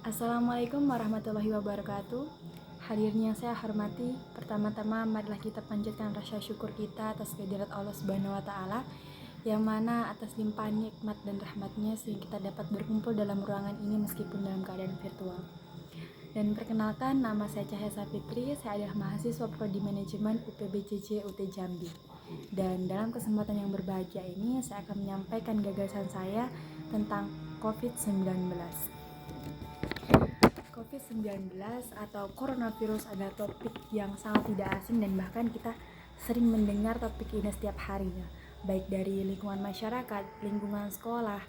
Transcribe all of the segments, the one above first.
Assalamualaikum warahmatullahi wabarakatuh. Hadirin yang saya hormati, pertama-tama marilah kita panjatkan rasa syukur kita atas kehadirat Allah Subhanahu wa taala yang mana atas limpahan nikmat dan rahmatnya sehingga kita dapat berkumpul dalam ruangan ini meskipun dalam keadaan virtual. Dan perkenalkan, nama saya Cahya Safitri, saya adalah mahasiswa Prodi Manajemen UPBJJ UT Jambi. Dan dalam kesempatan yang berbahagia ini, saya akan menyampaikan gagasan saya tentang COVID-19. COVID-19 atau coronavirus adalah topik yang sangat tidak asing dan bahkan kita sering mendengar topik ini setiap harinya, baik dari lingkungan masyarakat, lingkungan sekolah,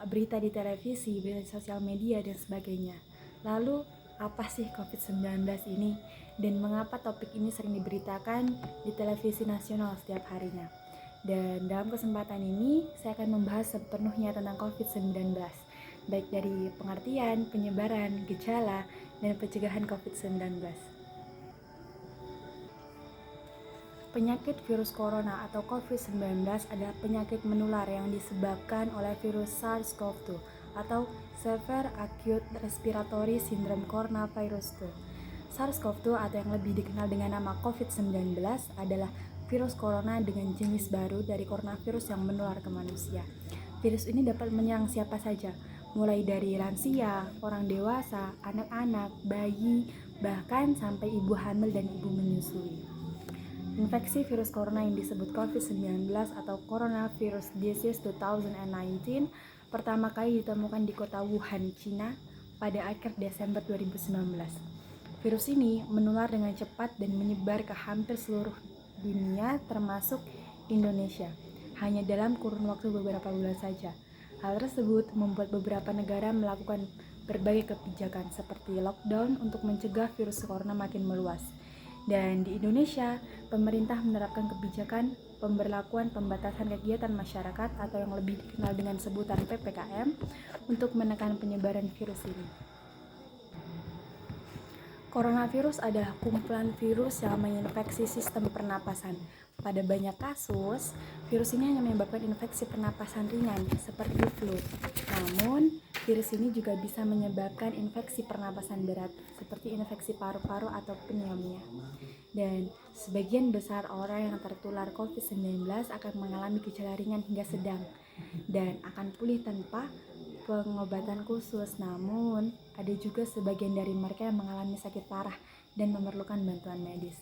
berita di televisi, berita di sosial media, dan sebagainya. Lalu, apa sih COVID-19 ini? Dan mengapa topik ini sering diberitakan di televisi nasional setiap harinya? Dan dalam kesempatan ini, saya akan membahas sepenuhnya tentang COVID-19, baik dari pengertian, penyebaran, gejala, dan pencegahan COVID-19. Penyakit virus corona atau COVID-19 adalah penyakit menular yang disebabkan oleh virus SARS-CoV-2 atau Severe Acute Respiratory Syndrome Coronavirus 2. SARS-CoV-2 atau yang lebih dikenal dengan nama COVID-19 adalah virus corona dengan jenis baru dari coronavirus yang menular ke manusia. Virus ini dapat menyerang siapa saja, mulai dari lansia, orang dewasa, anak-anak, bayi, bahkan sampai ibu hamil dan ibu menyusui. Infeksi virus corona yang disebut COVID-19 atau Coronavirus Disease 2019 pertama kali ditemukan di kota Wuhan, Cina pada akhir Desember 2019. Virus ini menular dengan cepat dan menyebar ke hampir seluruh dunia termasuk Indonesia, hanya dalam kurun waktu beberapa bulan saja. Hal tersebut membuat beberapa negara melakukan berbagai kebijakan seperti lockdown untuk mencegah virus corona makin meluas. Dan di Indonesia, pemerintah menerapkan kebijakan pemberlakuan pembatasan kegiatan masyarakat atau yang lebih dikenal dengan sebutan PPKM untuk menekan penyebaran virus ini. Coronavirus adalah kumpulan virus yang menginfeksi sistem pernapasan. Pada banyak kasus, virus ini hanya menyebabkan infeksi pernapasan ringan seperti flu. Namun, virus ini juga bisa menyebabkan infeksi pernapasan berat seperti infeksi paru-paru atau pneumonia. Dan sebagian besar orang yang tertular COVID-19 akan mengalami gejala ringan hingga sedang dan akan pulih tanpa pengobatan khusus. Namun, ada juga sebagian dari mereka yang mengalami sakit parah dan memerlukan bantuan medis.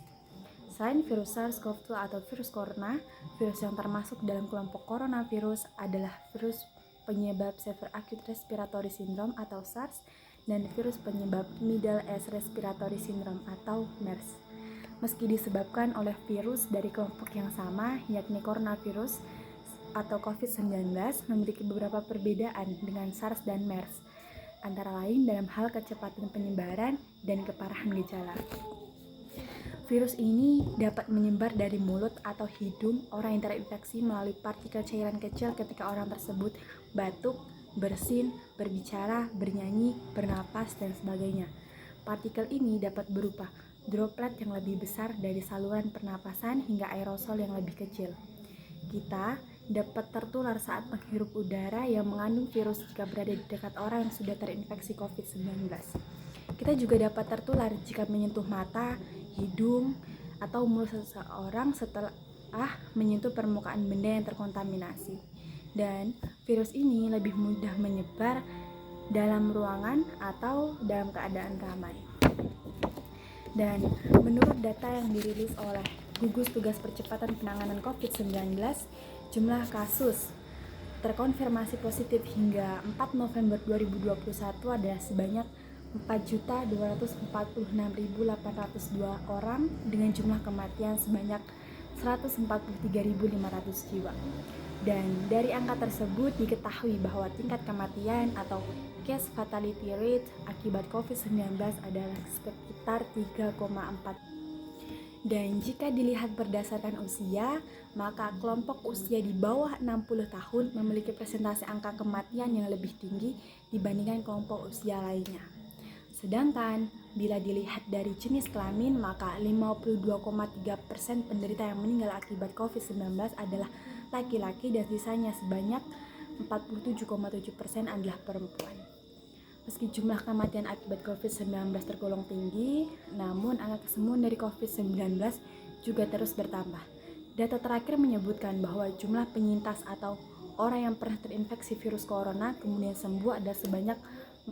Selain virus SARS-CoV-2 atau virus corona, virus yang termasuk dalam kelompok coronavirus adalah virus penyebab Severe Acute Respiratory Syndrome atau SARS dan virus penyebab Middle East Respiratory Syndrome atau MERS. Meski disebabkan oleh virus dari kelompok yang sama, yakni coronavirus atau COVID-19 memiliki beberapa perbedaan dengan SARS dan MERS, antara lain dalam hal kecepatan penyebaran dan keparahan gejala. Virus ini dapat menyebar dari mulut atau hidung orang yang terinfeksi melalui partikel cairan kecil ketika orang tersebut batuk, bersin, berbicara, bernyanyi, bernapas, dan sebagainya. Partikel ini dapat berupa droplet yang lebih besar dari saluran pernapasan hingga aerosol yang lebih kecil. Kita dapat tertular saat menghirup udara yang mengandung virus jika berada di dekat orang yang sudah terinfeksi COVID-19. Kita juga dapat tertular jika menyentuh mata, hidung, atau mulut seseorang setelah menyentuh permukaan benda yang terkontaminasi. Dan virus ini lebih mudah menyebar dalam ruangan atau dalam keadaan ramai. Dan menurut data yang dirilis oleh Gugus Tugas Percepatan Penanganan COVID-19, jumlah kasus terkonfirmasi positif hingga 4 November 2021 adalah sebanyak 4.246.802 orang dengan jumlah kematian sebanyak 143.500 jiwa. Dan dari angka tersebut diketahui bahwa tingkat kematian atau case fatality rate akibat COVID-19 adalah sekitar 3,4. Dan jika dilihat berdasarkan usia, maka kelompok usia di bawah 60 tahun memiliki persentase angka kematian yang lebih tinggi dibandingkan kelompok usia lainnya. Sedangkan bila dilihat dari jenis kelamin, maka 52,3% penderita yang meninggal akibat COVID-19 adalah laki-laki dan sisanya sebanyak 47,7% adalah perempuan. Meski jumlah kematian akibat COVID-19 tergolong tinggi, namun angka kesembuhan dari COVID-19 juga terus bertambah. Data terakhir menyebutkan bahwa jumlah penyintas atau orang yang pernah terinfeksi virus corona kemudian sembuh ada sebanyak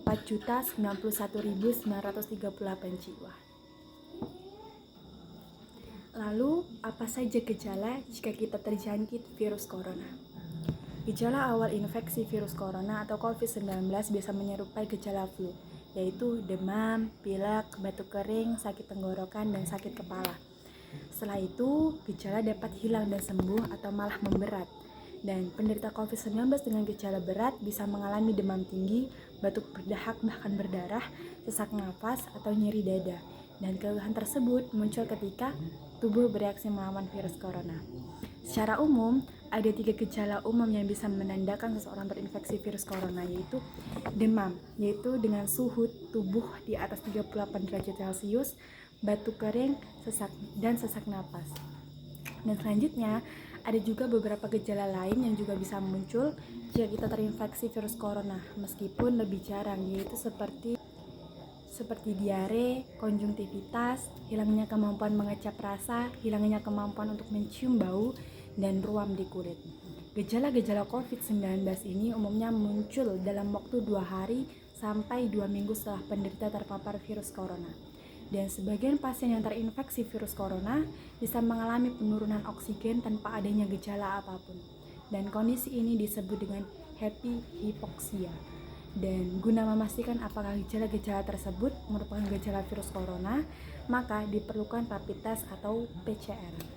4.091.938 jiwa. Lalu, apa saja gejala jika kita terjangkit virus corona? Gejala awal infeksi virus corona atau COVID-19 biasa menyerupai gejala flu, yaitu demam, pilek, batuk kering, sakit tenggorokan, dan sakit kepala. Setelah itu, gejala dapat hilang dan sembuh atau malah memberat. Dan penderita COVID-19 dengan gejala berat bisa mengalami demam tinggi, batuk berdahak bahkan berdarah, sesak nafas, atau nyeri dada. Dan keluhan tersebut muncul ketika tubuh bereaksi melawan virus corona. Secara umum, ada 3 gejala umum yang bisa menandakan seseorang terinfeksi virus corona, yaitu demam, yaitu dengan suhu tubuh di atas 38 derajat Celcius, batuk kering, sesak napas. Dan selanjutnya, ada juga beberapa gejala lain yang juga bisa muncul jika kita terinfeksi virus corona, meskipun lebih jarang, yaitu seperti diare, konjungtivitas, hilangnya kemampuan mengecap rasa, hilangnya kemampuan untuk mencium bau, dan ruam di kulit. Gejala-gejala COVID-19 ini umumnya muncul dalam waktu 2 hari sampai 2 minggu setelah penderita terpapar virus corona. Dan sebagian pasien yang terinfeksi virus corona bisa mengalami penurunan oksigen tanpa adanya gejala apapun. Dan kondisi ini disebut dengan happy hypoxia. Dan guna memastikan apakah gejala-gejala tersebut merupakan gejala virus corona, maka diperlukan rapid test atau PCR.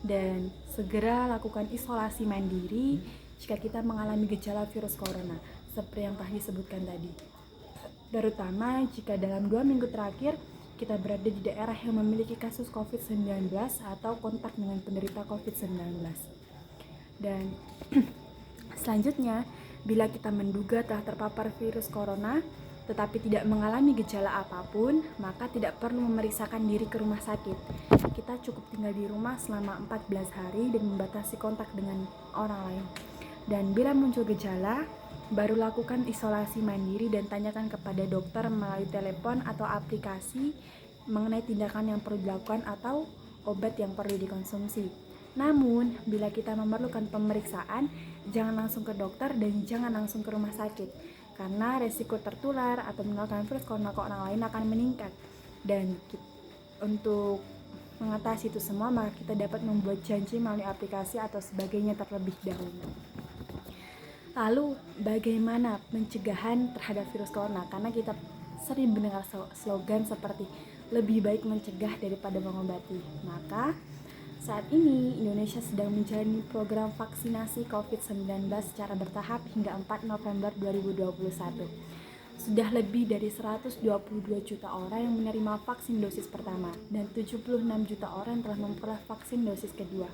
Dan segera lakukan isolasi mandiri jika kita mengalami gejala virus corona, seperti yang telah disebutkan tadi. Terutama jika dalam 2 minggu terakhir kita berada di daerah yang memiliki kasus COVID-19 atau kontak dengan penderita COVID-19. Dan selanjutnya, bila kita menduga telah terpapar virus corona tetapi tidak mengalami gejala apapun, maka tidak perlu memeriksakan diri ke rumah sakit. Kita cukup tinggal di rumah selama 14 hari dan membatasi kontak dengan orang lain. Dan bila muncul gejala, baru lakukan isolasi mandiri dan tanyakan kepada dokter melalui telepon atau aplikasi mengenai tindakan yang perlu dilakukan atau obat yang perlu dikonsumsi. Namun, bila kita memerlukan pemeriksaan, jangan langsung ke dokter dan jangan langsung ke rumah sakit, karena resiko tertular atau menularkan virus corona ke orang lain akan meningkat. Dan untuk mengatasi itu semua, maka kita dapat membuat janji melalui aplikasi atau sebagainya terlebih dahulu. Lalu, bagaimana pencegahan terhadap virus corona? Karena kita sering mendengar slogan seperti lebih baik mencegah daripada mengobati. Maka, saat ini Indonesia sedang menjalani program vaksinasi COVID-19 secara bertahap hingga 4 November 2021. Sudah lebih dari 122 juta orang yang menerima vaksin dosis pertama dan 76 juta orang telah memperoleh vaksin dosis kedua.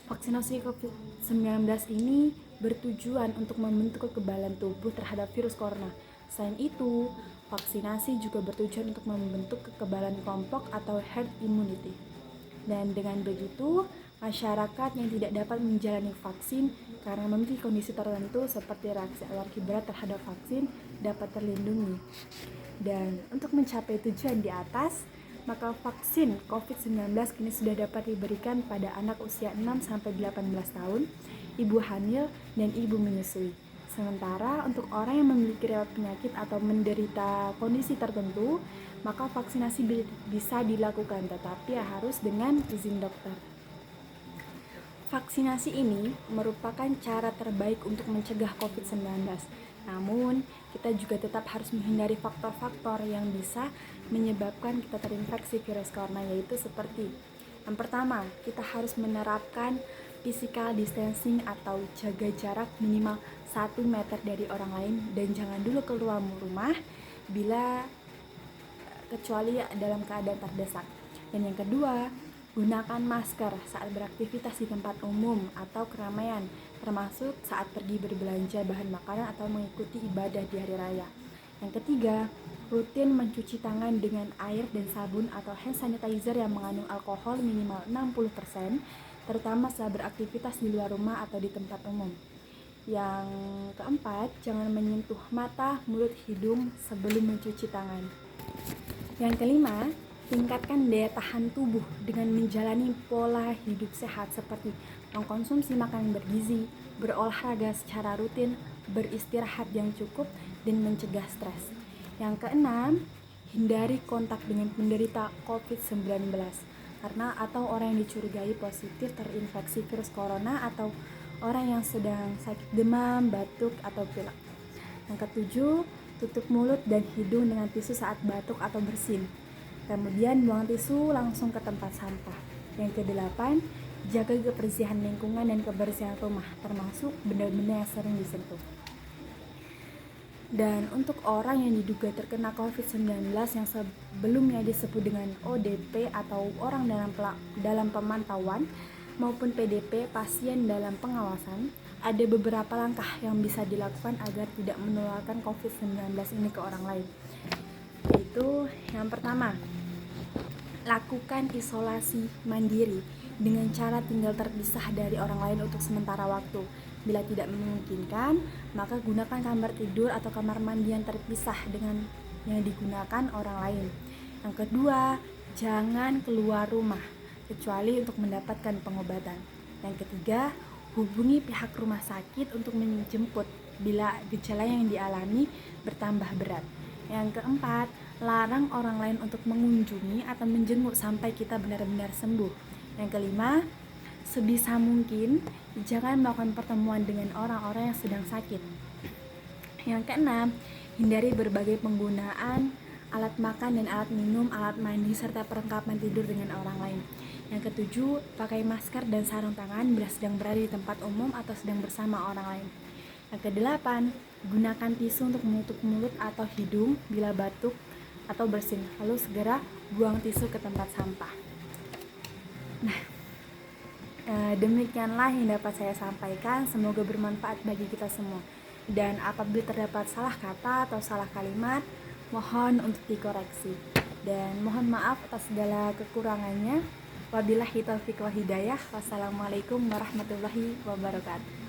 Vaksinasi COVID-19 ini bertujuan untuk membentuk kekebalan tubuh terhadap virus corona. Selain itu, vaksinasi juga bertujuan untuk membentuk kekebalan kelompok atau herd immunity. Dan dengan begitu, masyarakat yang tidak dapat menjalani vaksin karena memiliki kondisi tertentu seperti reaksi alergi berat terhadap vaksin dapat terlindungi. Dan untuk mencapai tujuan di atas, maka vaksin COVID-19 kini sudah dapat diberikan pada anak usia 6-18 tahun, ibu hamil, dan ibu menyusui. Sementara untuk orang yang memiliki riwayat penyakit atau menderita kondisi tertentu, maka vaksinasi bisa dilakukan, tetapi harus dengan izin dokter. Vaksinasi ini merupakan cara terbaik untuk mencegah COVID-19. Namun, kita juga tetap harus menghindari faktor-faktor yang bisa menyebabkan kita terinfeksi virus corona, yaitu seperti yang pertama, kita harus menerapkan physical distancing atau jaga jarak minimal 1 meter dari orang lain dan jangan dulu keluar rumah bila kecuali dalam keadaan terdesak. Dan yang kedua, gunakan masker saat beraktivitas di tempat umum atau keramaian, termasuk saat pergi berbelanja bahan makanan atau mengikuti ibadah di hari raya. Yang ketiga, rutin mencuci tangan dengan air dan sabun atau hand sanitizer yang mengandung alkohol minimal 60%, terutama saat beraktivitas di luar rumah atau di tempat umum. Yang keempat, jangan menyentuh mata, mulut, hidung sebelum mencuci tangan. Yang kelima, tingkatkan daya tahan tubuh dengan menjalani pola hidup sehat seperti mengkonsumsi makanan bergizi, berolahraga secara rutin, beristirahat yang cukup, dan mencegah stres. Yang keenam, hindari kontak dengan penderita COVID-19 karena atau orang yang dicurigai positif terinfeksi virus corona atau orang yang sedang sakit demam, batuk, atau pilek. Yang ketujuh, tutup mulut dan hidung dengan tisu saat batuk atau bersin. Kemudian buang tisu langsung ke tempat sampah. Yang kedelapan, jaga kebersihan lingkungan dan kebersihan rumah, termasuk benda-benda yang sering disentuh. Dan untuk orang yang diduga terkena COVID-19 yang sebelumnya disebut dengan ODP atau orang dalam pemantauan maupun PDP, pasien dalam pengawasan, ada beberapa langkah yang bisa dilakukan agar tidak menularkan COVID-19 ini ke orang lain. Yaitu yang pertama, lakukan isolasi mandiri dengan cara tinggal terpisah dari orang lain untuk sementara waktu. Bila tidak memungkinkan, maka gunakan kamar tidur atau kamar mandi yang terpisah dengan yang digunakan orang lain. Yang kedua, jangan keluar rumah kecuali untuk mendapatkan pengobatan. Yang ketiga, hubungi pihak rumah sakit untuk menjemput bila gejala yang dialami bertambah berat. Yang keempat, larang orang lain untuk mengunjungi atau menjenguk sampai kita benar-benar sembuh. Yang kelima, sebisa mungkin jangan melakukan pertemuan dengan orang-orang yang sedang sakit. Yang keenam, hindari berbagai penggunaan alat makan dan alat minum, alat mandi, serta perlengkapan tidur dengan orang lain. Yang ketujuh, pakai masker dan sarung tangan bila sedang berada di tempat umum atau sedang bersama orang lain. Yang kedelapan, gunakan tisu untuk menutup mulut atau hidung bila batuk atau bersin, lalu segera buang tisu ke tempat sampah. Nah, demikianlah yang dapat saya sampaikan, semoga bermanfaat bagi kita semua. Dan apabila terdapat salah kata atau salah kalimat, mohon untuk dikoreksi. Dan mohon maaf atas segala kekurangannya. Wabillahi taufiq wal hidayah. Wassalamualaikum warahmatullahi wabarakatuh.